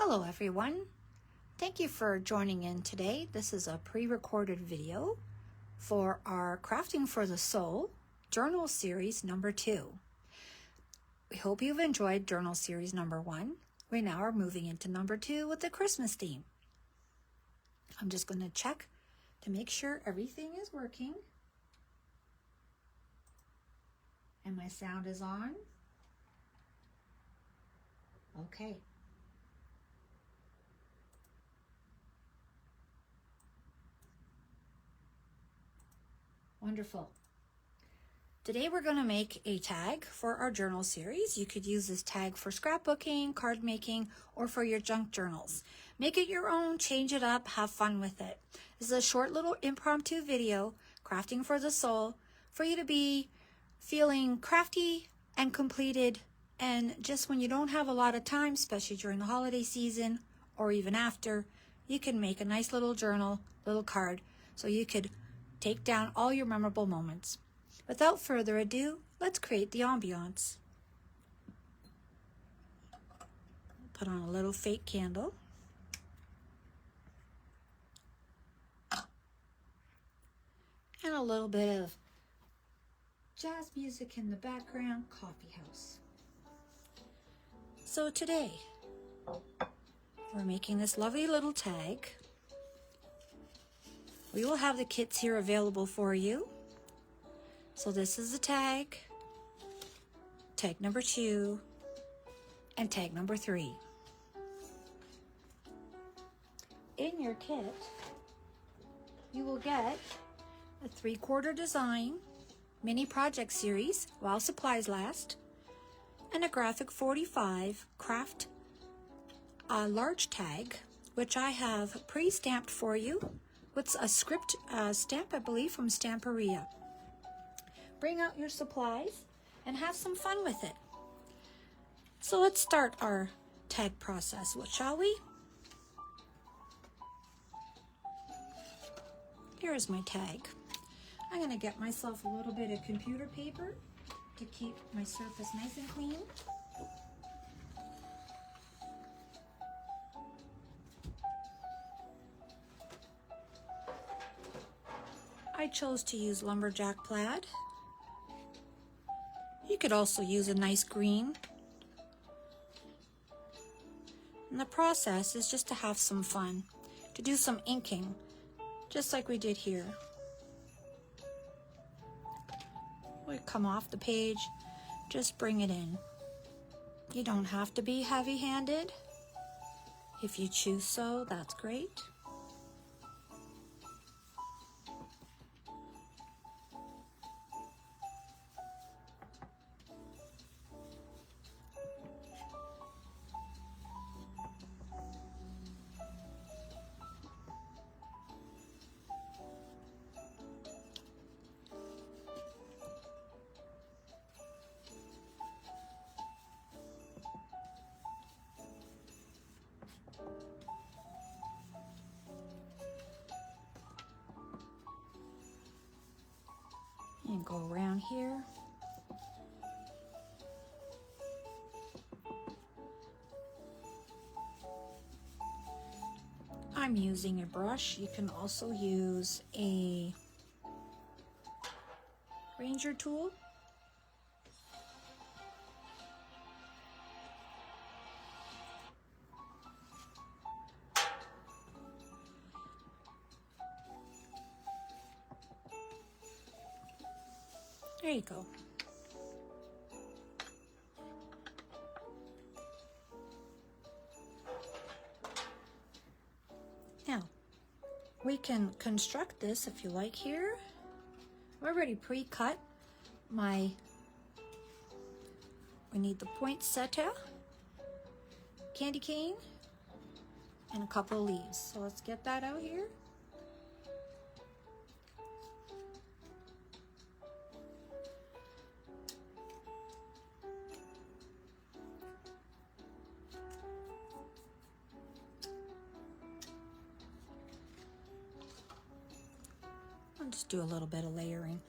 Hello everyone. Thank you for joining in today. This is a pre-recorded video for our Crafting for the Soul Journal Series number 2. We hope you've enjoyed Journal Series number 1. We now are moving into number 2 with the Christmas theme. I'm just going to check to make sure everything is working. And my sound is on. Okay. Wonderful. Today we're going to make a tag for our journal series. You could use this tag for scrapbooking, card making, or for your junk journals. Make it your own, change it up, have fun with it. This is a short little impromptu video, Crafting for the Soul, for you to be feeling crafty and completed, and just when you don't have a lot of time, especially during the holiday season or even after, you can make a nice little journal, little card, so you could take down all your memorable moments. Without further ado, let's create the ambiance. Put on a little fake candle. And a little bit of jazz music in the background, coffee house. So today, we're making this lovely little tag. We will have the kits here available for you. So this is the tag number 2, and tag number 3. In your kit, you will get a 3/4 design mini project series while supplies last, and a graphic 45 craft large tag, which I have pre-stamped for you with a script stamp, I believe, from Stamperia. Bring out your supplies and have some fun with it. So let's start our tag process, shall we? Here is my tag. I'm going to get myself a little bit of computer paper to keep my surface nice and clean. I chose to use lumberjack plaid. You could also use a nice green. And the process is just to have some fun, to do some inking, just like we did here. We come off the page, just bring it in. You don't have to be heavy-handed. If you choose so, that's great. And go around here. I'm using a brush. You can also use a Ranger tool. There you go. Now, we can construct this if you like here. I've already pre-cut we need the poinsettia, candy cane, and a couple of leaves. So let's get that out here. I'll just do a little bit of layering.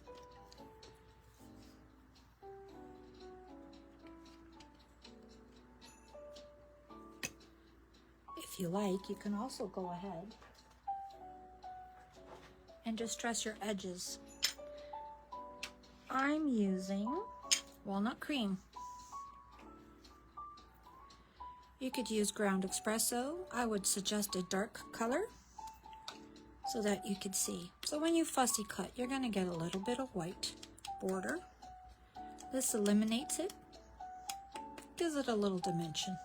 If you like, you can also go ahead and just dress your edges. I'm using walnut cream. You could use ground espresso. I would suggest a dark color so that you could see. So when you fussy cut, you're going to get a little bit of white border. This eliminates it, gives it a little dimension.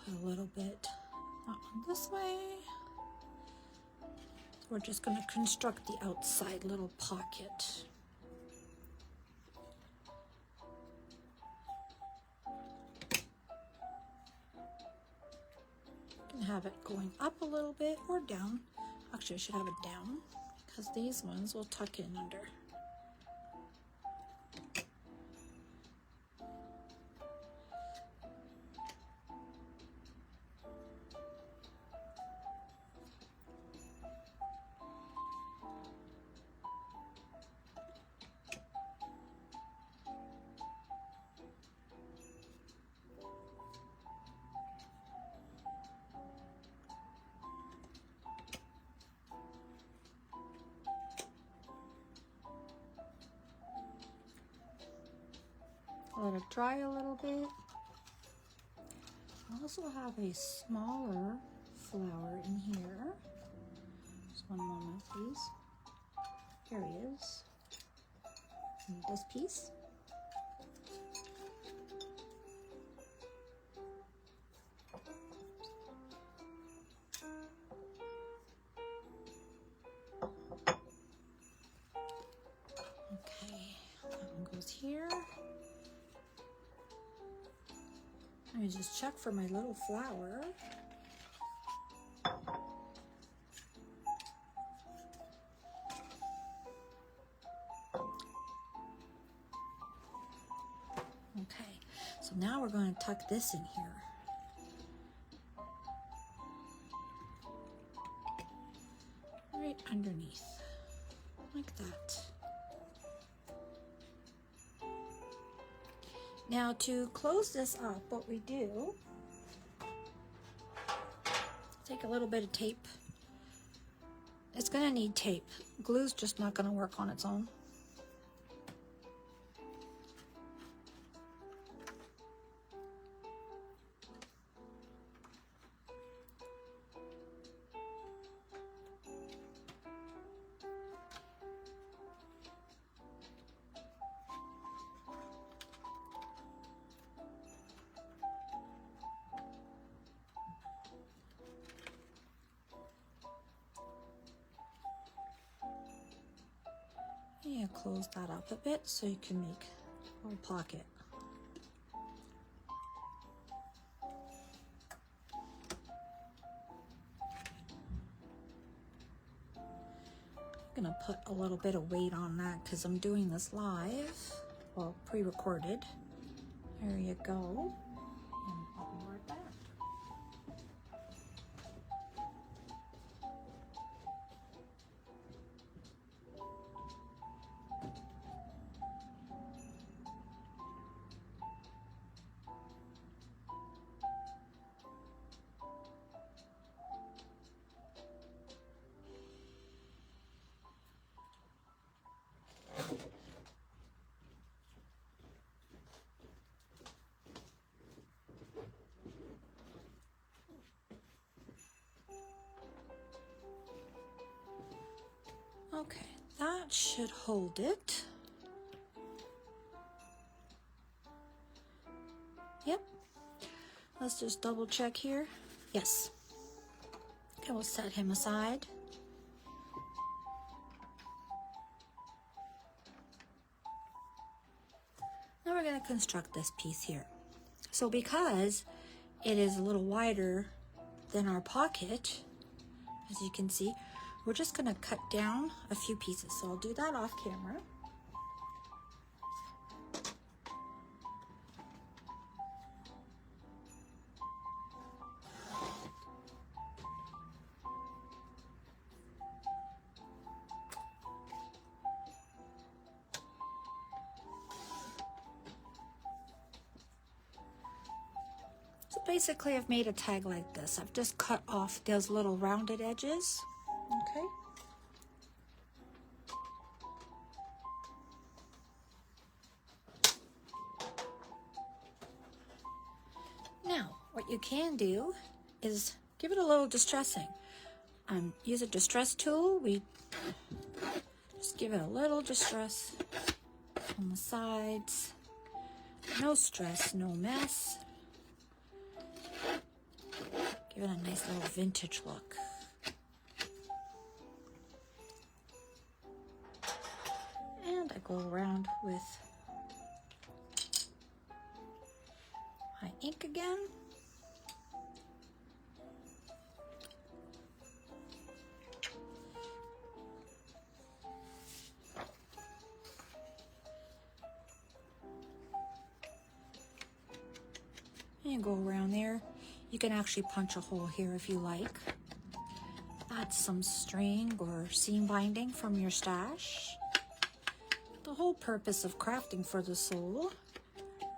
A little bit this way. We're just going to construct the outside little pocket. You can have it going up a little bit or down. Actually, I should have it down because these ones will tuck in under. Let it dry a little bit. I also have a smaller flower in here. Just one moment, please. Here he is. And this piece. Okay, that one goes here. Let me just check for my little flower. Okay, so now we're going to tuck this in here. Right underneath, like that. Now to close this up, what we do, take a little bit of tape. It's going to need tape. Glue's just not going to work on its own. Yeah, close that up a bit so you can make a little pocket. I'm gonna put a little bit of weight on that because I'm doing this live, well, pre-recorded. There you go. And I'll be right back. Okay, that should hold it. Yep. Let's just double check here. Yes. Okay, we'll set him aside. Now we're going to construct this piece here. So because it is a little wider than our pocket, as you can see, we're just going to cut down a few pieces. So I'll do that off camera. So basically I've made a tag like this. I've just cut off those little rounded edges. Okay. Now, what you can do is give it a little distressing. Use a distress tool. We just give it a little distress on the sides. No stress, no mess. Give it a nice little vintage look. And I go around with my ink again. And go around there. You can actually punch a hole here if you like. Add some string or seam binding from your stash. The whole purpose of crafting for the soul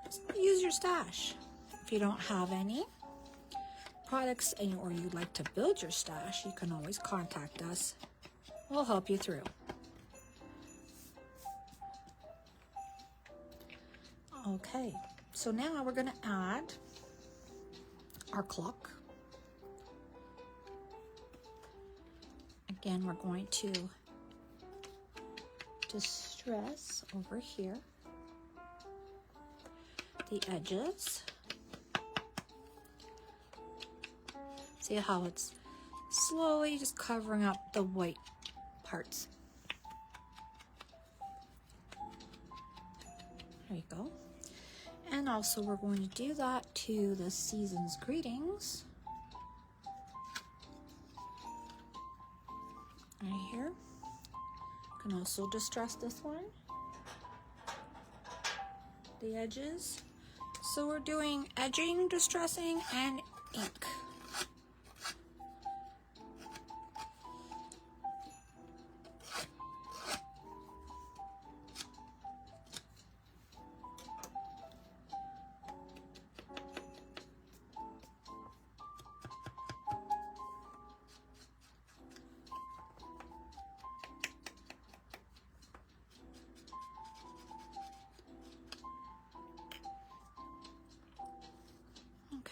is to use your stash. If you don't have any products or you'd like to build your stash, you can always contact us. We'll help you through. Okay, so now we're going to add our clock. Again, we're going to distress over here the edges. See how it's slowly just covering up the white parts. There you go. And also we're going to do that to the season's greetings. Right here. You can also distress this one. The edges. So we're doing edging, distressing, and ink.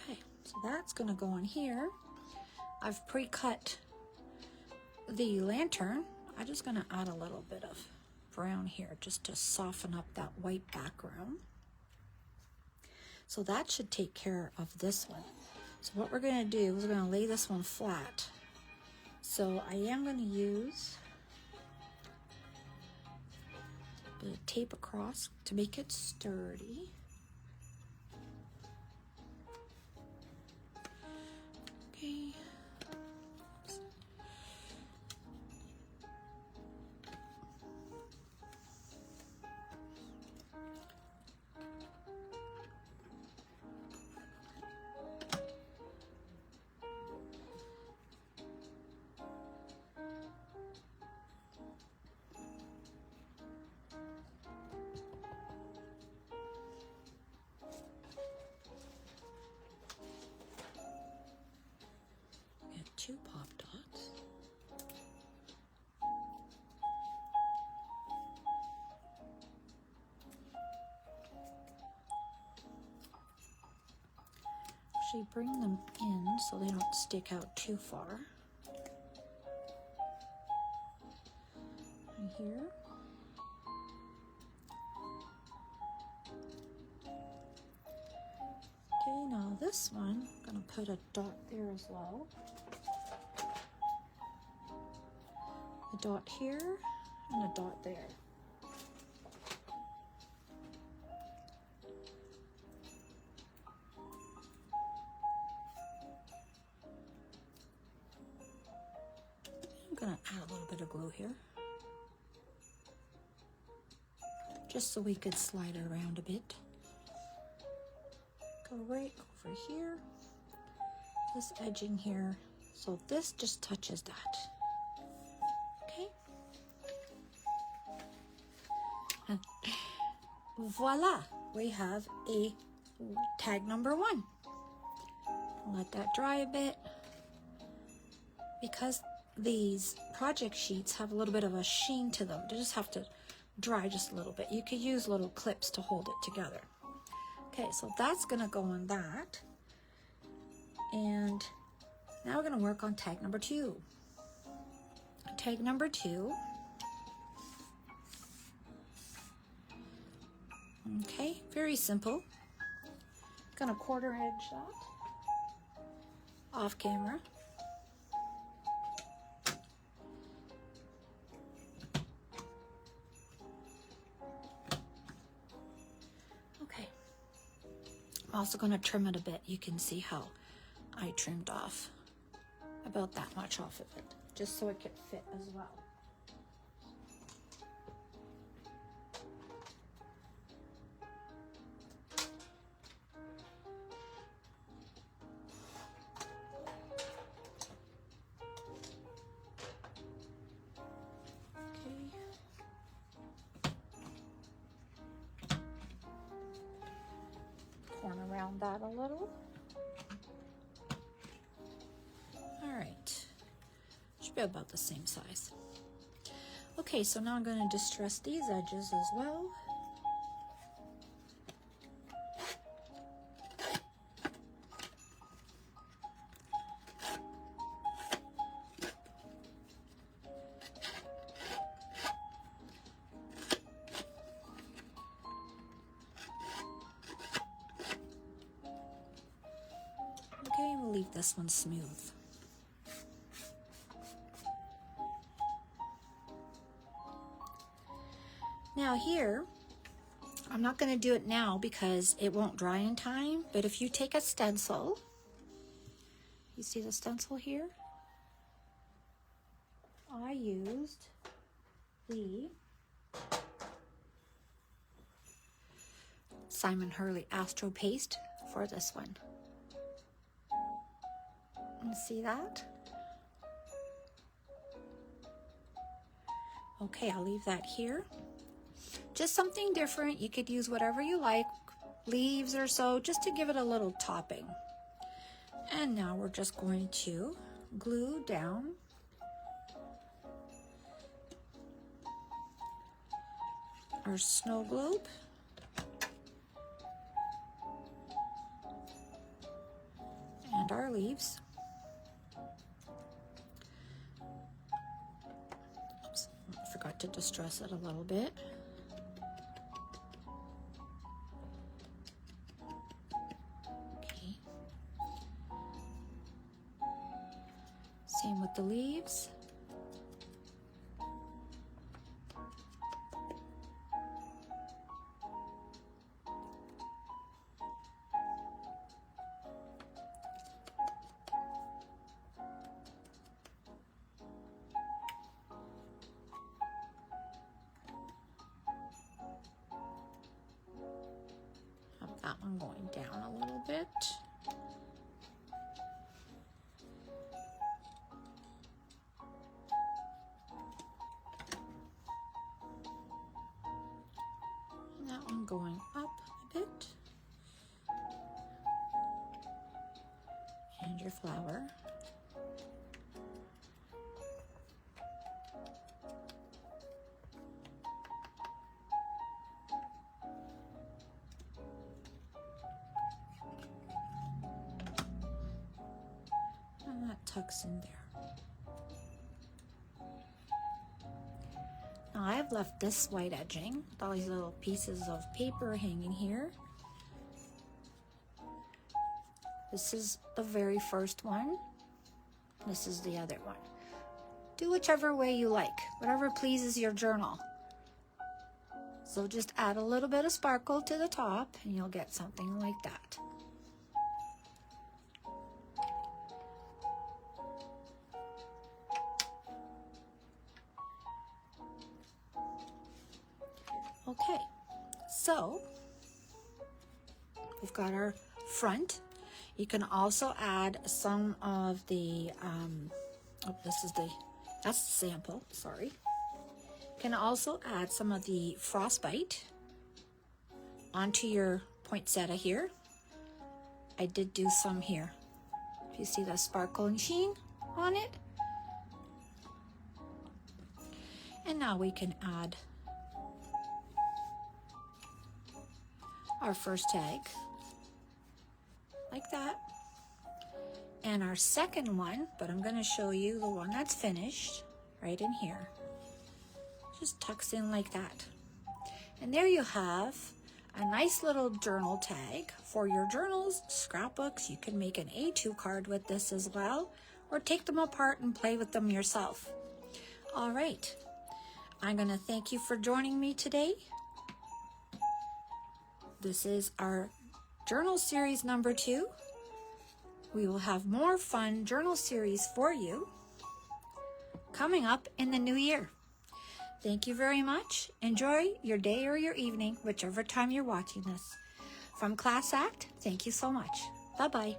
Okay, so that's going to go on here. I've pre-cut the lantern. I'm just going to add a little bit of brown here just to soften up that white background. So that should take care of this one. So what we're going to do is we're going to lay this one flat. So I am going to use a bit of tape across to make it sturdy. Okay. Two pop dots. Actually bring them in so they don't stick out too far. Right here. Okay, now this one, I'm going to put a dot there as well. A dot here and a dot there. I'm going to add a little bit of glue here, just so we could slide it around a bit. Go right over here, this edging here, so this just touches that. Okay. And voila, we have a tag number 1. Let that dry a bit. Because these project sheets have a little bit of a sheen to them, they just have to dry just a little bit. You could use little clips to hold it together. Okay, so that's gonna go on that. And now we're gonna work on tag number 2. Tag number 2. Okay, very simple. Gonna quarter edge that off camera. Okay. I'm also going to trim it a bit. You can see how I trimmed off about that much off of it, just so it could fit as well. Corner around that a little. All right, should be about the same size. Okay, so now I'm going to distress these edges as well. Okay, we'll leave this one smooth. Now here, I'm not going to do it now because it won't dry in time, but if you take a stencil, you see the stencil here? I used the Simon Hurley Astro Paste for this one. You see that? Okay, I'll leave that here. Just something different. You could use whatever you like, leaves or so, just to give it a little topping. And now we're just going to glue down our snow globe. And our leaves. Oops, I forgot to distress it a little bit. Okay. Same with the leaves. That one going down a little bit. And that one going up a bit. And your flower. Tucks in there. Now I've left this white edging with all these little pieces of paper hanging here. This is the very first one. This is the other one. Do whichever way you like, whatever pleases your journal. So just add a little bit of sparkle to the top and you'll get something like that. Okay, so we've got our front. You can also add some of the, that's the sample, sorry. You can also add some of the frostbite onto your poinsettia here. I did do some here. If you see the sparkle and sheen on it. And now we can add our first tag, like that. And our second one, but I'm gonna show you the one that's finished, right in here. Just tucks in like that. And there you have a nice little journal tag for your journals, scrapbooks. You can make an A2 card with this as well, or take them apart and play with them yourself. All right, I'm gonna thank you for joining me today. This is our journal series number 2. We will have more fun journal series for you coming up in the new year. Thank you very much. Enjoy your day or your evening, whichever time you're watching this. From Class Act, thank you so much. Bye-bye.